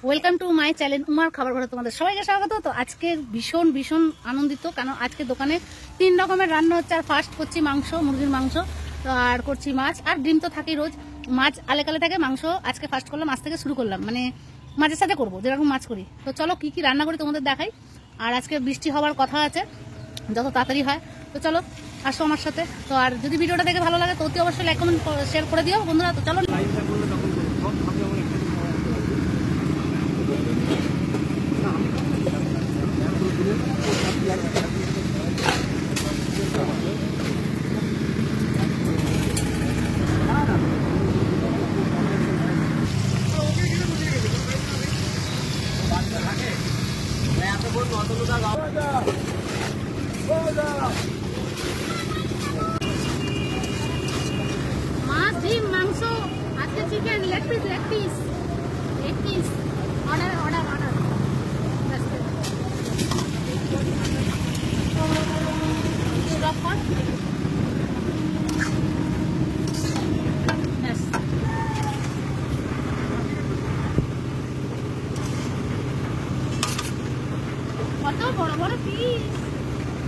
Welcome to my channel উমার খাবার ঘরে তোমাদের সবাইকে স্বাগত। তো আজকে ভীষণ ভীষণ আনন্দিত, কারণ আজকে দোকানে 3 রকমের রান্না হচ্ছে। আর ফার্স্ট করছি মাংস, মুরগির মাংস, তো আর করছি মাছ, আর ডিম তো থাকেই রোজ। মাছ আলেকালে থাকে, মাংস আজকে ফার্স্ট করলাম, আজ থেকে শুরু করলাম, মানে মাছের সাথে করবো যেরকম মাছ করি। তো চলো কি কি রান্না করি তোমাদের দেখাই। আর আজকে বৃষ্টি হওয়ার কথা আছে, যত তাড়াতাড়ি হয়। তো চলো আসো আমার সাথে। তো আর যদি ভিডিওটা দেখে ভালো লাগে তো অতি অবশ্যই লাইক কমেন্ট শেয়ার করে দিও বন্ধুরা। তো চলো। মাছ, ডিম, মাংস, আজকে chicken, leg piece order stop কর। কত বড় বড় পিস,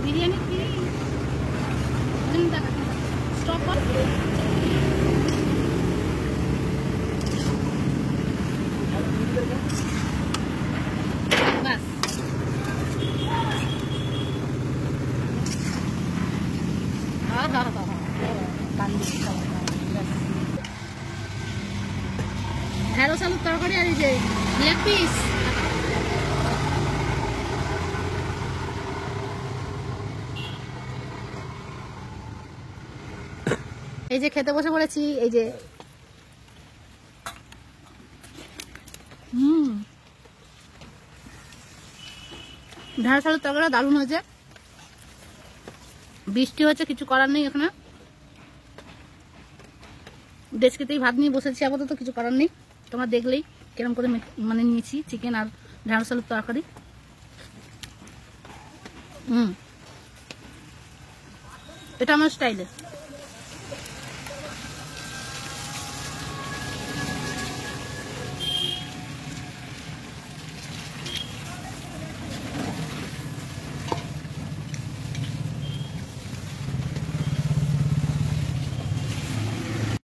বিরিয়ানি পিস। স্টপ কর। ঢেঁড়স আলুর তরকারি আর এই যে লেগ পিস। এই যে খেতে বসে পড়েছি, এই যে ঢেঁড়স আলুর তরকারি দারুণ হয়েছে। বৃষ্টি হচ্ছে, কিছু করার নেই, এখানে ডেস্কেতেই ভাত নিয়ে বসেছি আপাতত, কিছু করার নেই। তোমরা দেখলেই কিরম করে মানে নিয়েছি চিকেন আর ঢেঁড়স আলুর তরকারি। এটা আমার স্টাইলে।